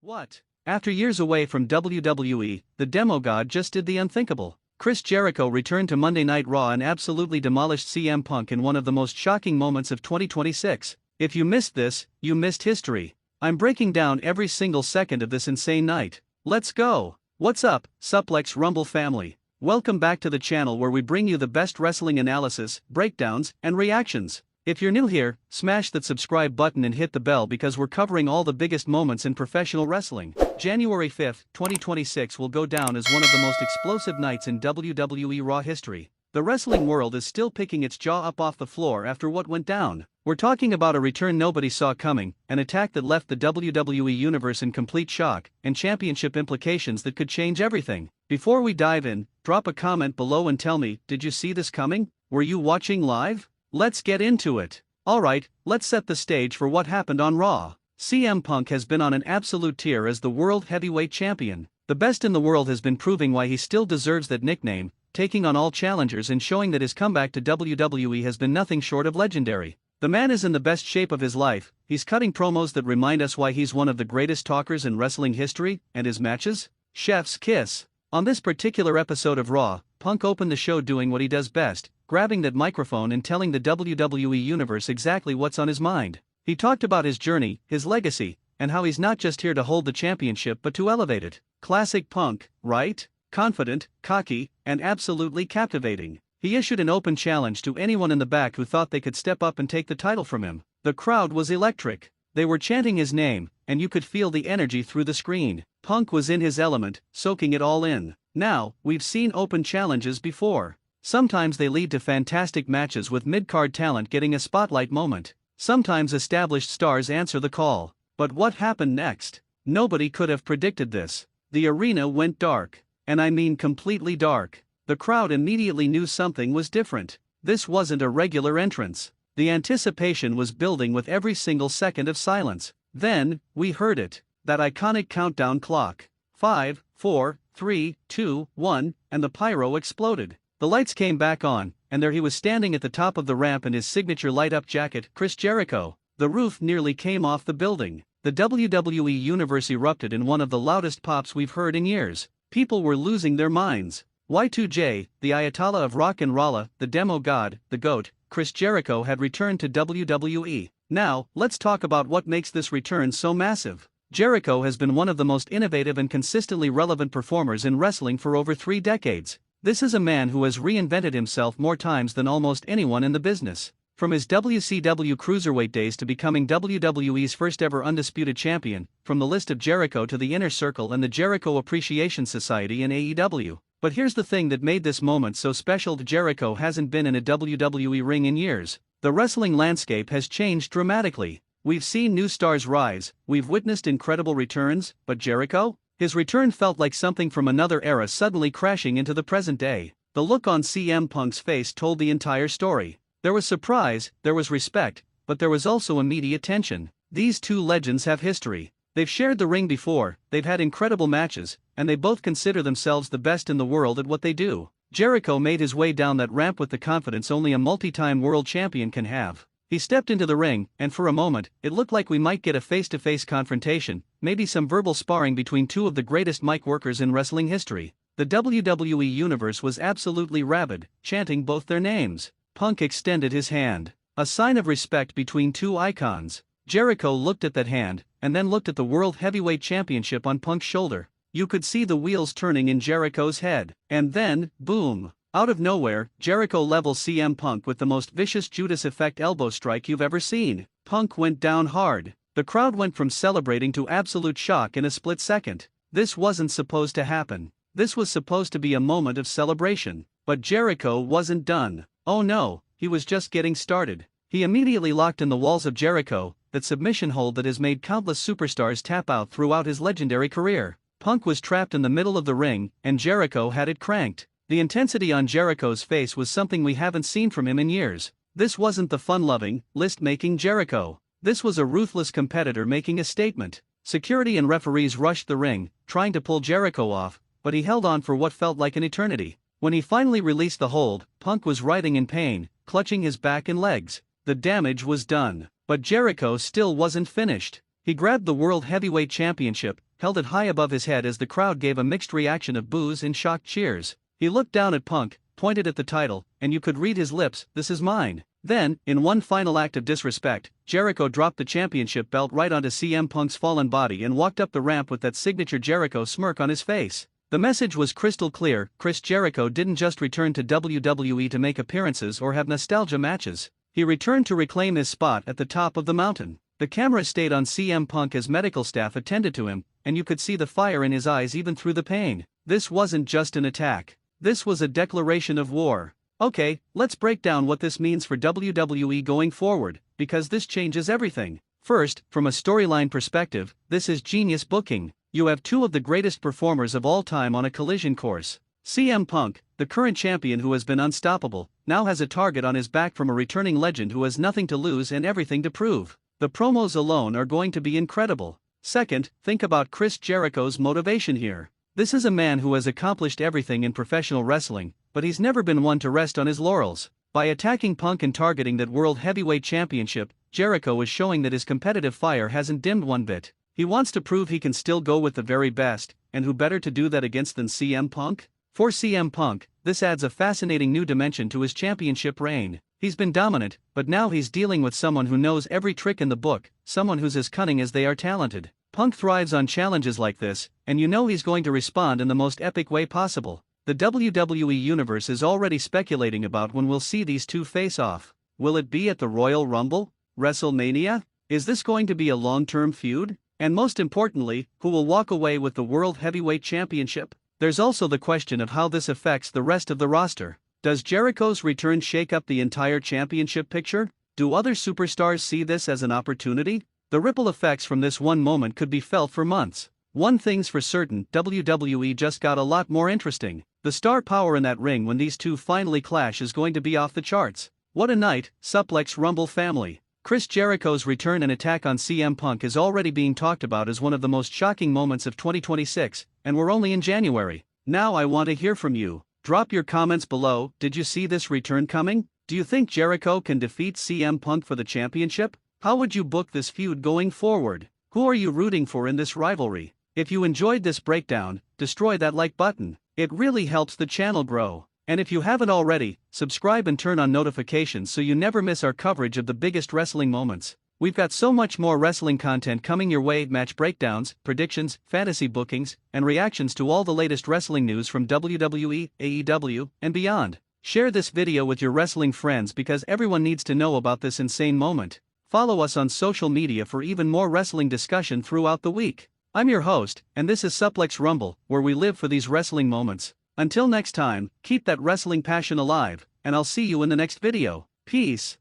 What? After years away from WWE, the demo god just did the unthinkable. Chris Jericho returned to Monday Night Raw and absolutely demolished CM Punk in one of the most shocking moments of 2026. If you missed this, you missed history. I'm breaking down every single second of this insane night. Let's go! What's up, Suplex Rumble family? Welcome back to the channel where we bring you the best wrestling analysis, breakdowns, and reactions. If you're new here, smash that subscribe button and hit the bell because we're covering all the biggest moments in professional wrestling. January 5, 2026 will go down as one of the most explosive nights in WWE Raw history. The wrestling world is still picking its jaw up off the floor after what went down. We're talking about a return nobody saw coming, an attack that left the WWE Universe in complete shock, and championship implications that could change everything. Before we dive in, drop a comment below and tell me, did you see this coming? Were you watching live? Let's get into it. Alright, let's set the stage for what happened on Raw. CM Punk has been on an absolute tear as the World Heavyweight Champion. The best in the world has been proving why he still deserves that nickname, taking on all challengers and showing that his comeback to WWE has been nothing short of legendary. The man is in the best shape of his life, he's cutting promos that remind us why he's one of the greatest talkers in wrestling history, and his matches? Chef's kiss. On this particular episode of Raw, Punk opened the show doing what he does best, grabbing that microphone and telling the WWE Universe exactly what's on his mind. He talked about his journey, his legacy, and how he's not just here to hold the championship but to elevate it. Classic Punk, right? Confident, cocky, and absolutely captivating. He issued an open challenge to anyone in the back who thought they could step up and take the title from him. The crowd was electric. They were chanting his name, and you could feel the energy through the screen. Punk was in his element, soaking it all in. Now, we've seen open challenges before. Sometimes they lead to fantastic matches with mid-card talent getting a spotlight moment. Sometimes established stars answer the call. But what happened next? Nobody could have predicted this. The arena went dark. And I mean completely dark. The crowd immediately knew something was different. This wasn't a regular entrance. The anticipation was building with every single second of silence. Then, we heard it. That iconic countdown clock. 5, 4, 3, 2, 1, and the pyro exploded. The lights came back on, and there he was standing at the top of the ramp in his signature light-up jacket, Chris Jericho. The roof nearly came off the building. The WWE Universe erupted in one of the loudest pops we've heard in years. People were losing their minds. Y2J, the Ayatollah of Rock and Rolla, the demo god, the GOAT, Chris Jericho had returned to WWE. Now, let's talk about what makes this return so massive. Jericho has been one of the most innovative and consistently relevant performers in wrestling for over 3 decades. This is a man who has reinvented himself more times than almost anyone in the business. From his WCW Cruiserweight days to becoming WWE's first ever undisputed champion, from the list of Jericho to the Inner Circle and the Jericho Appreciation Society in AEW. But here's the thing that made this moment so special: Jericho hasn't been in a WWE ring in years. The wrestling landscape has changed dramatically. We've seen new stars rise, we've witnessed incredible returns, but Jericho? His return felt like something from another era suddenly crashing into the present day. The look on CM Punk's face told the entire story. There was surprise, there was respect, but there was also immediate tension. These two legends have history. They've shared the ring before, they've had incredible matches, and they both consider themselves the best in the world at what they do. Jericho made his way down that ramp with the confidence only a multi-time world champion can have. He stepped into the ring, and for a moment, it looked like we might get a face-to-face confrontation, maybe some verbal sparring between two of the greatest mic workers in wrestling history. The WWE Universe was absolutely rabid, chanting both their names. Punk extended his hand, a sign of respect between two icons. Jericho looked at that hand, and then looked at the World Heavyweight Championship on Punk's shoulder. You could see the wheels turning in Jericho's head. And then, boom! Out of nowhere, Jericho levels CM Punk with the most vicious Judas Effect elbow strike you've ever seen. Punk went down hard. The crowd went from celebrating to absolute shock in a split second. This wasn't supposed to happen. This was supposed to be a moment of celebration. But Jericho wasn't done. Oh no, he was just getting started. He immediately locked in the walls of Jericho, that submission hold that has made countless superstars tap out throughout his legendary career. Punk was trapped in the middle of the ring, and Jericho had it cranked. The intensity on Jericho's face was something we haven't seen from him in years. This wasn't the fun-loving, list-making Jericho. This was a ruthless competitor making a statement. Security and referees rushed the ring, trying to pull Jericho off, but he held on for what felt like an eternity. When he finally released the hold, Punk was writhing in pain, clutching his back and legs. The damage was done. But Jericho still wasn't finished. He grabbed the World Heavyweight Championship, held it high above his head as the crowd gave a mixed reaction of boos and shocked cheers. He looked down at Punk, pointed at the title, and you could read his lips, "This is mine." Then, in one final act of disrespect, Jericho dropped the championship belt right onto CM Punk's fallen body and walked up the ramp with that signature Jericho smirk on his face. The message was crystal clear: Chris Jericho didn't just return to WWE to make appearances or have nostalgia matches. He returned to reclaim his spot at the top of the mountain. The camera stayed on CM Punk as medical staff attended to him, and you could see the fire in his eyes even through the pain. This wasn't just an attack. This was a declaration of war. Okay, let's break down what this means for WWE going forward, because this changes everything. First, from a storyline perspective, this is genius booking. You have two of the greatest performers of all time on a collision course. CM Punk, the current champion who has been unstoppable, now has a target on his back from a returning legend who has nothing to lose and everything to prove. The promos alone are going to be incredible. Second, think about Chris Jericho's motivation here. This is a man who has accomplished everything in professional wrestling, but he's never been one to rest on his laurels. By attacking Punk and targeting that World Heavyweight Championship, Jericho is showing that his competitive fire hasn't dimmed one bit. He wants to prove he can still go with the very best, and who better to do that against than CM Punk? For CM Punk, this adds a fascinating new dimension to his championship reign. He's been dominant, but now he's dealing with someone who knows every trick in the book, someone who's as cunning as they are talented. Punk thrives on challenges like this, and you know he's going to respond in the most epic way possible. The WWE Universe is already speculating about when we'll see these two face off. Will it be at the Royal Rumble? WrestleMania? Is this going to be a long-term feud? And most importantly, who will walk away with the World Heavyweight Championship? There's also the question of how this affects the rest of the roster. Does Jericho's return shake up the entire championship picture? Do other superstars see this as an opportunity? The ripple effects from this one moment could be felt for months. One thing's for certain, WWE just got a lot more interesting. The star power in that ring when these two finally clash is going to be off the charts. What a night, Suplex Rumble family. Chris Jericho's return and attack on CM Punk is already being talked about as one of the most shocking moments of 2026, and we're only in January. Now I want to hear from you. Drop your comments below. Did you see this return coming? Do you think Jericho can defeat CM Punk for the championship? How would you book this feud going forward? Who are you rooting for in this rivalry? If you enjoyed this breakdown, destroy that like button. It really helps the channel grow. And if you haven't already, subscribe and turn on notifications so you never miss our coverage of the biggest wrestling moments. We've got so much more wrestling content coming your way: match breakdowns, predictions, fantasy bookings, and reactions to all the latest wrestling news from WWE, AEW, and beyond. Share this video with your wrestling friends because everyone needs to know about this insane moment. Follow us on social media for even more wrestling discussion throughout the week. I'm your host, and this is Suplex Rumble, where we live for these wrestling moments. Until next time, keep that wrestling passion alive, and I'll see you in the next video. Peace.